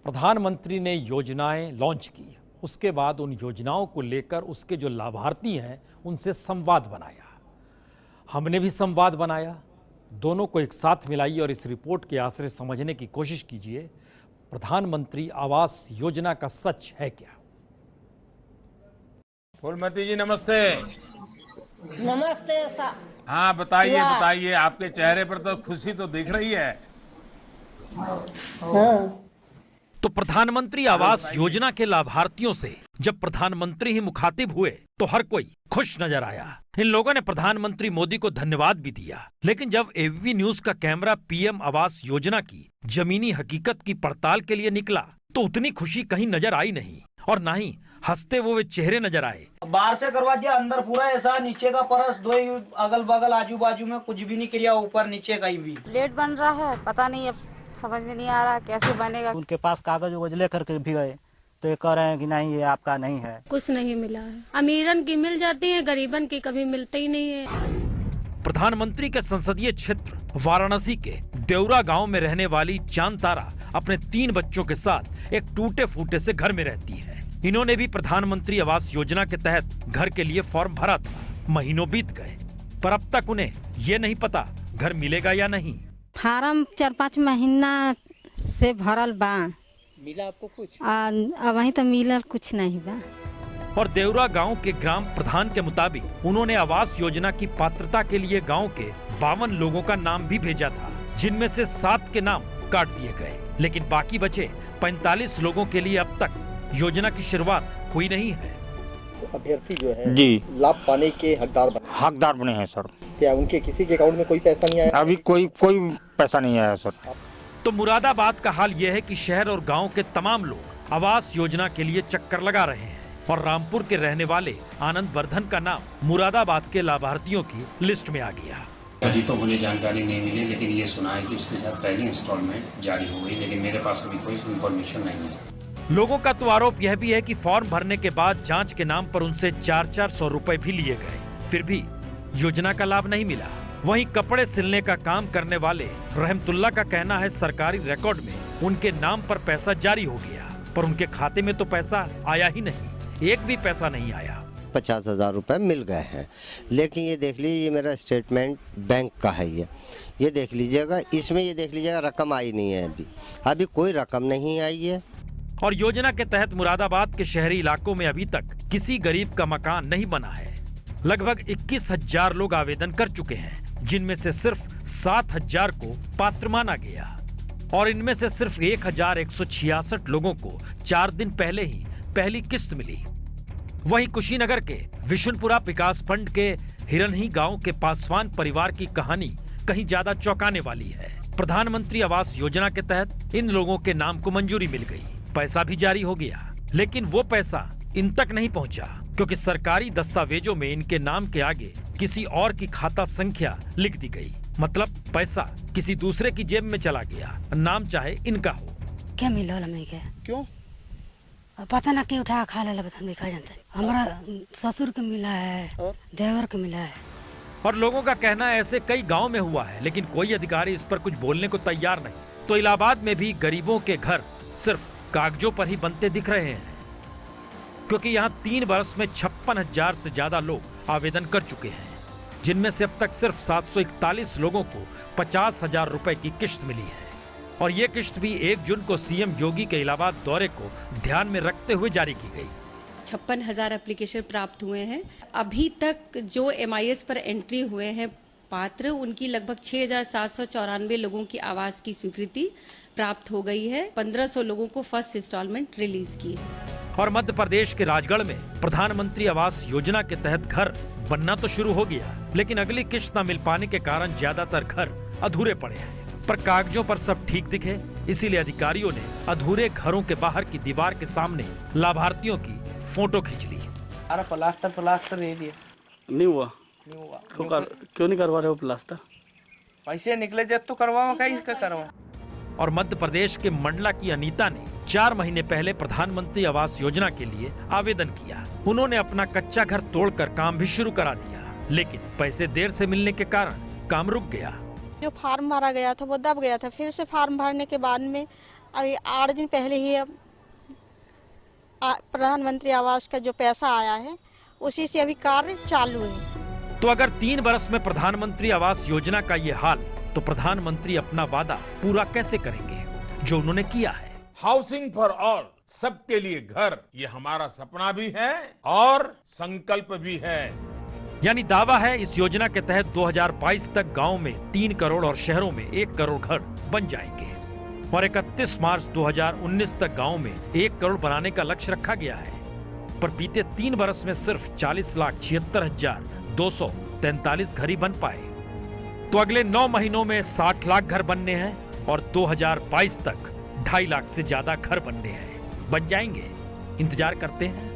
प्रधानमंत्री ने योजनाएं लॉन्च की, उसके बाद उन योजनाओं को लेकर उसके जो लाभार्थी हैं उनसे संवाद बनाया। हमने भी संवाद बनाया, दोनों को एक साथ मिलाइए और इस रिपोर्ट के आश्रय समझने की कोशिश कीजिए, प्रधानमंत्री आवास योजना का सच है क्या। फूलमती जी नमस्ते। नमस्ते सा। हाँ बताइए, आपके चेहरे पर तो खुशी तो दिख रही है। हाँ। तो प्रधानमंत्री आवास योजना के लाभार्थियों से जब प्रधानमंत्री ही मुखातिब हुए तो हर कोई खुश नजर आया। इन लोगों ने प्रधानमंत्री मोदी को धन्यवाद भी दिया। लेकिन जब एबीपी न्यूज का कैमरा पीएम आवास योजना की जमीनी हकीकत की पड़ताल के लिए निकला तो उतनी खुशी कहीं नजर आई नहीं और ना ही हंसते हुए चेहरे नजर आए। बाहर से करवा दिया, अंदर पूरा ऐसा, नीचे का परस दो ही, अगल बगल आजू बाजू में कुछ भी नहीं किया, ऊपर नीचे कहीं भी। लेट बन रहा है, पता नहीं, अब समझ में नहीं आ रहा कैसे बनेगा। उनके पास कागज वगज लेकर के भी गए तो ये कह रहे हैं कि नहीं, ये आपका नहीं है। कुछ नहीं मिला है। अमीरन की मिल जाती है, गरीबन की कभी मिलते ही नहीं है। प्रधानमंत्री के संसदीय क्षेत्र वाराणसी के देवरा गांव में रहने वाली चांद तारा अपने 3 बच्चों के साथ एक टूटे फूटे से घर में रहती है। इन्होंने भी प्रधानमंत्री आवास योजना के तहत घर के लिए फॉर्म भरा था। महीनों बीत गए पर अब तक उन्हें ये नहीं पता घर मिलेगा या नहीं। फार्म 4-5 महीना से भरल बा। मिला आपको कुछ? वही तो मिलल कुछ नहीं बा। और देवरा गांव के ग्राम प्रधान के मुताबिक उन्होंने आवास योजना की पात्रता के लिए गांव के 52 लोगों का नाम भी भेजा था, जिनमें से 7 के नाम काट दिए गए। लेकिन बाकी बचे 45 लोगों के लिए अब तक योजना की शुरुआत हुई नहीं है। अभ्यर्थी जो है जी लाभ पाने के हकदार बने हैं सर। क्या उनके किसी के अकाउंट में कोई पैसा नहीं आया? अभी कोई पैसा नहीं आया सर। तो मुरादाबाद का हाल यह है कि शहर और गांव के तमाम लोग आवास योजना के लिए चक्कर लगा रहे हैं और रामपुर के रहने वाले आनंद वर्धन का नाम मुरादाबाद के लाभार्थियों की लिस्ट में आ गया। अभी तो मुझे जानकारी नहीं मिली, लेकिन ये सुना है कि उसके साथ पहली इंस्टॉलमेंट जारी हो गई, लेकिन मेरे पास अभी कोई इन्फॉर्मेशन नहीं है। लोगों का तो आरोप यह भी है कि फॉर्म भरने के बाद जांच के नाम पर उनसे 400 रुपए भी लिए गए, फिर भी योजना का लाभ नहीं मिला। वहीं कपड़े सिलने का काम करने वाले रहमतुल्ला का कहना है सरकारी रिकॉर्ड में उनके नाम पर पैसा जारी हो गया, पर उनके खाते में तो पैसा आया ही नहीं, एक भी पैसा नहीं आया। 50,000 रुपए मिल गए हैं, लेकिन ये देख लीजिए, ये मेरा स्टेटमेंट बैंक का है, ये देख लीजिएगा, इसमें ये देख लीजिएगा रकम आई नहीं है, अभी कोई रकम नहीं आई है। और योजना के तहत मुरादाबाद के शहरी इलाकों में अभी तक किसी गरीब का मकान नहीं बना है। लगभग 21,000 लोग आवेदन कर चुके हैं, जिनमें से सिर्फ 7,000 को पात्र माना गया और इनमें से सिर्फ 1,166 लोगों को 4 दिन पहले ही पहली किस्त मिली। वहीं कुशीनगर के विशुनपुरा विकास फंड के हिरनही गांव के पासवान परिवार की कहानी कहीं ज्यादा चौंकाने वाली है। प्रधानमंत्री आवास योजना के तहत इन लोगों के नाम को मंजूरी मिल गई, पैसा भी जारी हो गया, लेकिन वो पैसा इन तक नहीं पहुंचा क्योंकि सरकारी दस्तावेजों में इनके नाम के आगे किसी और की खाता संख्या लिख दी गई। मतलब पैसा किसी दूसरे की जेब में चला गया, नाम चाहे इनका हो। क्या मिला हमने क्या? क्यों पता ना, क्यों उठा खा लेला, हमने कहा जानते। हमारा ससुर के मिला है, देवर के मिला है। और लोगों का कहना है ऐसे कई गांव में हुआ है, लेकिन कोई अधिकारी इस पर कुछ बोलने को तैयार नहीं। तो इलाहाबाद में भी गरीबों के घर सिर्फ कागजों पर ही बनते दिख रहे हैं, क्योंकि यहाँ 3 वर्ष में 56,000 से ज्यादा लोग आवेदन कर चुके हैं, जिनमें से अब तक सिर्फ 741 लोगों को 50,000 रुपए की किश्त मिली है। और ये किश्त भी 1 जून को सीएम योगी के इलाहाबाद दौरे को ध्यान में रखते हुए जारी की गई। 56,000 एप्लीकेशन प्राप्त हुए हैं। अभी तक जो MIS पर एंट्री हुए हैं पात्र, उनकी लगभग 6,794 लोगों की आवास की स्वीकृति प्राप्त हो गई है। 1,500 लोगों को फर्स्ट इंस्टॉलमेंट रिलीज की है। और मध्य प्रदेश के राजगढ़ में प्रधानमंत्री आवास योजना के तहत घर बनना तो शुरू हो गया, लेकिन अगली किश्त न मिल पाने के कारण ज्यादातर घर अधूरे पड़े हैं। पर कागजों पर सब ठीक दिखे, इसीलिए अधिकारियों ने अधूरे घरों के बाहर की दीवार के सामने लाभार्थियों की फोटो खींच ली। अरे प्लास्टर दे दिए, नहीं हुआ। तो क्यों नहीं करवा रहे हो प्लास्टर? पैसे निकले जब तो करवाओ, क्या इसका करवाओ। और मध्य प्रदेश के मंडला की अनीता ने 4 महीने पहले प्रधानमंत्री आवास योजना के लिए आवेदन किया। उन्होंने अपना कच्चा घर तोड़कर काम भी शुरू करा दिया, लेकिन पैसे देर से मिलने के कारण काम रुक गया। जो फार्म भरा गया था वो दब गया था, फिर से फार्म भरने के बाद में अभी 8 दिन पहले ही प्रधानमंत्री आवास का जो पैसा आया है उसी से अभी कार्य चालू है। तो अगर 3 बरस में प्रधानमंत्री आवास योजना का ये हाल, तो प्रधानमंत्री अपना वादा पूरा कैसे करेंगे जो उन्होंने किया है? हाउसिंग फॉर ऑल, सबके लिए घर, ये हमारा सपना भी है और संकल्प भी है। यानी दावा है इस योजना के तहत 2022 तक गांव में 3 करोड़ और शहरों में 1 करोड़ घर बन जाएंगे और 31 मार्च 2019 तक गांव में 1 करोड़ बनाने का लक्ष्य रखा गया है। पर बीते 3 बरस में सिर्फ 40,76,243 घर ही बन पाए। तो अगले 9 महीनों में 60 लाख घर बनने हैं और 2022 तक 2.5 लाख से ज्यादा घर बनने हैं। बन जाएंगे, इंतजार करते हैं।